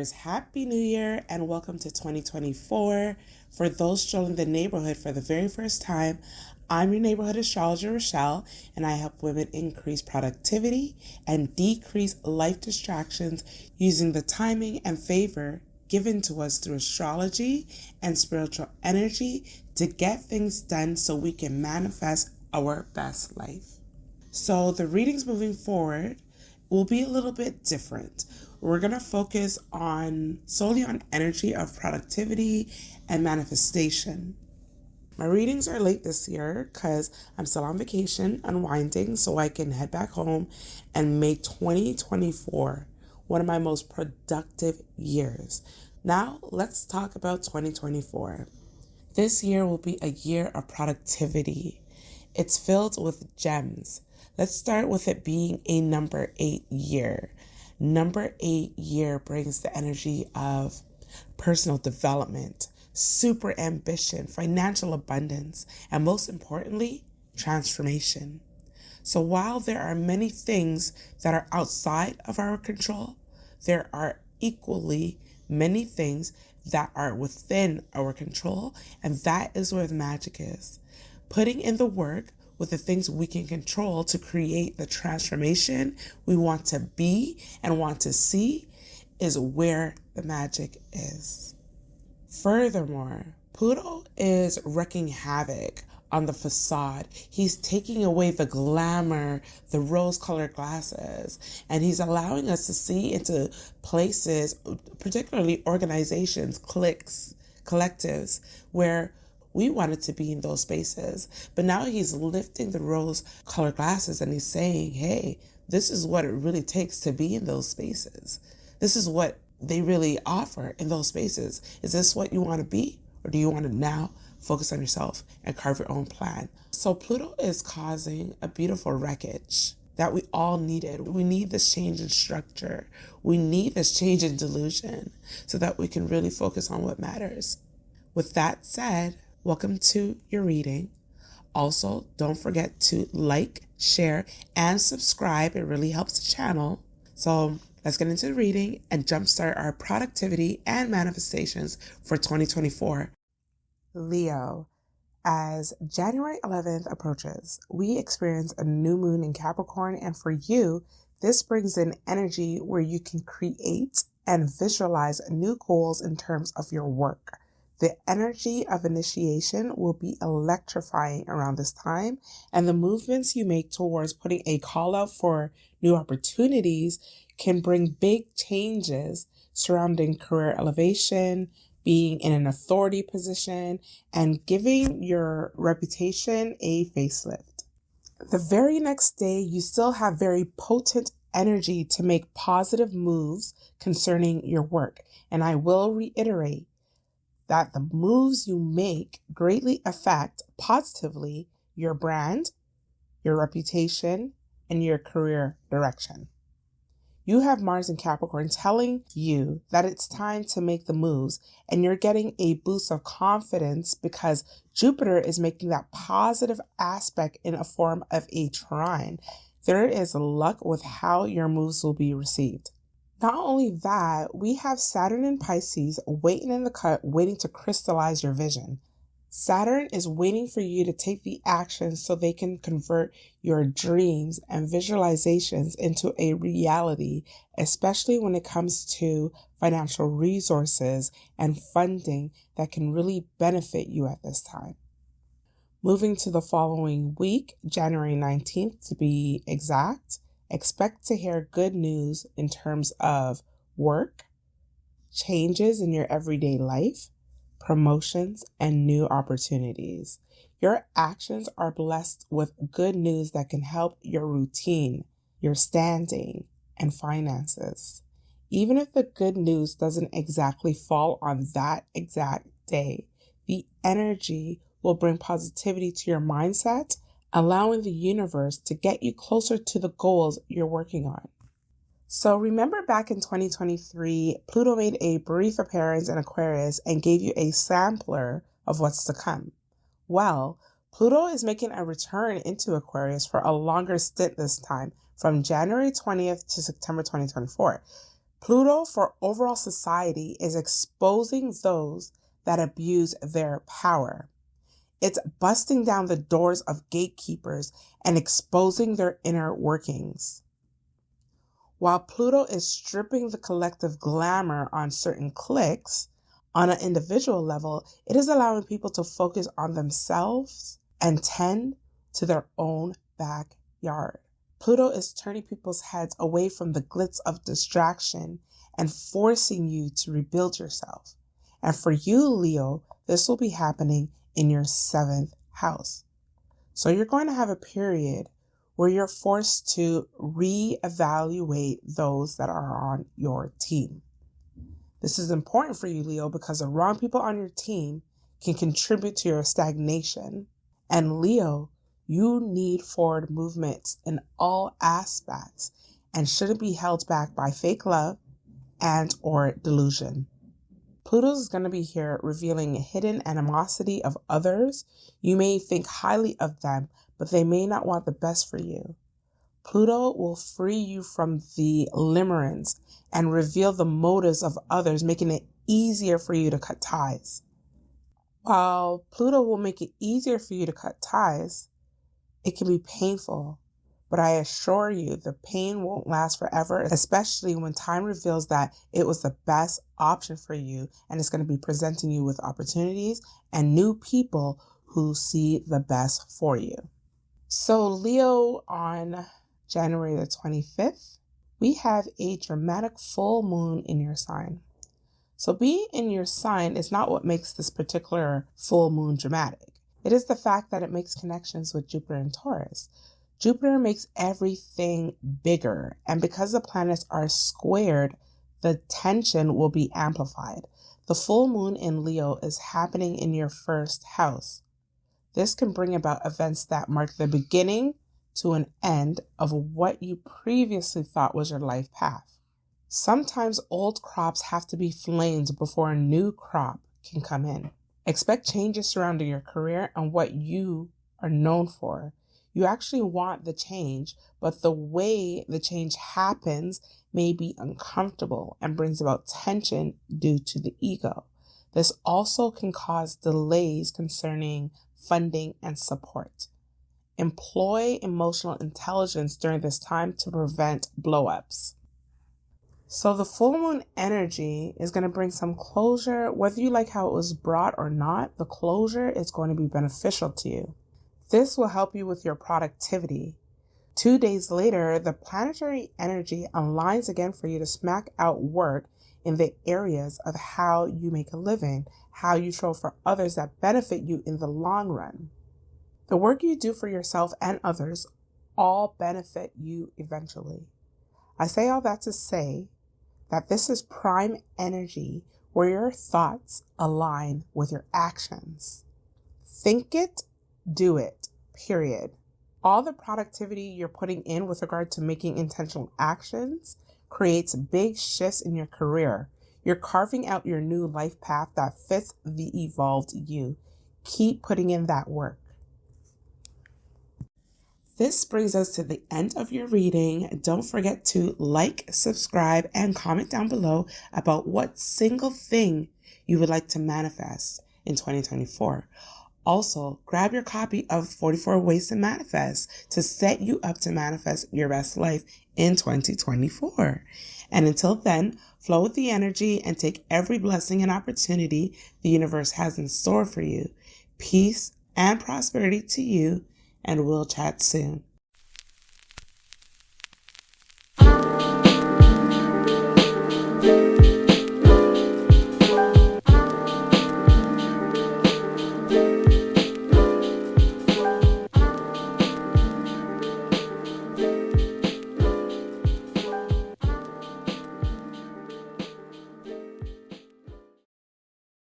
listeners, Happy New Year and welcome to 2024. For those strolling the neighborhood for the very first time, I'm your neighborhood astrologer, Rochelle, and I help women increase productivity and decrease life distractions using the timing and favor given to us through astrology and spiritual energy to get things done so we can manifest our best life. So the readings moving forward will be a little bit different. We're going to focus solely on energy of productivity and manifestation. My readings are late this year because I'm still on vacation, unwinding, so I can head back home and make 2024 one of my most productive years. Now, let's talk about 2024. This year will be a year of productivity. It's filled with gems. Let's start with it being a number 8 year. Number 8 year brings the energy of personal development, super ambition, financial abundance, and most importantly, transformation. So while there are many things that are outside of our control, there are equally many things that are within our control, and that is where the magic is. Putting in the work with the things we can control to create the transformation we want to be and want to see is where the magic is. Furthermore, Pluto is wreaking havoc on the facade. He's taking away the glamour, the rose-colored glasses, and he's allowing us to see into places, particularly organizations, cliques, collectives, where we wanted to be in those spaces. But now he's lifting the rose-colored glasses and he's saying, hey, this is what it really takes to be in those spaces. This is what they really offer in those spaces. Is this what you want to be? Or do you want to now focus on yourself and carve your own plan? So Pluto is causing a beautiful wreckage that we all needed. We need this change in structure. We need this change in delusion so that we can really focus on what matters. With that said, welcome to your reading. Also, don't forget to like, share, and subscribe. It really helps the channel. So let's get into the reading and jumpstart our productivity and manifestations for 2024. Leo, as January 11th approaches, we experience a new moon in Capricorn, and for you, this brings in energy where you can create and visualize new goals in terms of your work. The energy of initiation will be electrifying around this time, and the movements you make towards putting a call out for new opportunities can bring big changes surrounding career elevation, being in an authority position, and giving your reputation a facelift. The very next day, you still have very potent energy to make positive moves concerning your work. And I will reiterate that the moves you make greatly affect positively your brand, your reputation, and your career direction. You have Mars in Capricorn telling you that it's time to make the moves, and you're getting a boost of confidence because Jupiter is making that positive aspect in a form of a trine. There is luck with how your moves will be received. Not only that, we have Saturn in Pisces waiting in the cut, waiting to crystallize your vision. Saturn is waiting for you to take the action so they can convert your dreams and visualizations into a reality, especially when it comes to financial resources and funding that can really benefit you at this time. Moving to the following week, January 19th to be exact, expect to hear good news in terms of work, changes in your everyday life, promotions, and new opportunities. Your actions are blessed with good news that can help your routine, your standing, and finances. Even if the good news doesn't exactly fall on that exact day, the energy will bring positivity to your mindset, allowing the universe to get you closer to the goals you're working on. So remember back in 2023, Pluto made a brief appearance in Aquarius and gave you a sampler of what's to come. Well, Pluto is making a return into Aquarius for a longer stint this time, from January 20th to September 2024. Pluto for overall society is exposing those that abuse their power. It's busting down the doors of gatekeepers and exposing their inner workings. While Pluto is stripping the collective glamour on certain cliques, on an individual level, it is allowing people to focus on themselves and tend to their own backyard. Pluto is turning people's heads away from the glitz of distraction and forcing you to rebuild yourself. And for you, Leo, this will be happening in your 7th house. So you're going to have a period where you're forced to reevaluate those that are on your team. This is important for you, Leo, because the wrong people on your team can contribute to your stagnation. And Leo, you need forward movements in all aspects and shouldn't be held back by fake love and or delusion. Pluto is going to be here revealing hidden animosity of others. You may think highly of them, but they may not want the best for you. Pluto will free you from the limerence and reveal the motives of others, making it easier for you to cut ties. While Pluto will make it easier for you to cut ties, it can be painful, but I assure you the pain won't last forever, especially when time reveals that it was the best option for you and it's going to be presenting you with opportunities and new people who see the best for you. So Leo, on January the 25th, we have a dramatic full moon in your sign. So being in your sign is not what makes this particular full moon dramatic. It is the fact that it makes connections with Jupiter and Taurus. Jupiter makes everything bigger, and because the planets are squared, the tension will be amplified. The full moon in Leo is happening in your 1st house. This can bring about events that mark the beginning to an end of what you previously thought was your life path. Sometimes old crops have to be flamed before a new crop can come in. Expect changes surrounding your career and what you are known for. You actually want the change, but the way the change happens may be uncomfortable and brings about tension due to the ego. This also can cause delays concerning funding and support. Employ emotional intelligence during this time to prevent blow-ups. So the full moon energy is going to bring some closure. Whether you like how it was brought or not, the closure is going to be beneficial to you. This will help you with your productivity. 2 days later, the planetary energy aligns again for you to smack out work in the areas of how you make a living, how you show for others that benefit you in the long run. The work you do for yourself and others all benefit you eventually. I say all that to say that this is prime energy where your thoughts align with your actions. Think it, do it, period. All the productivity you're putting in with regard to making intentional actions creates big shifts in your career. You're carving out your new life path that fits the evolved you. Keep putting in that work. This brings us to the end of your reading. Don't forget to like, subscribe, and comment down below about what single thing you would like to manifest in 2024. Also, grab your copy of 44 Ways to Manifest to set you up to manifest your best life in 2024. And until then, flow with the energy and take every blessing and opportunity the universe has in store for you. Peace and prosperity to you, and we'll chat soon.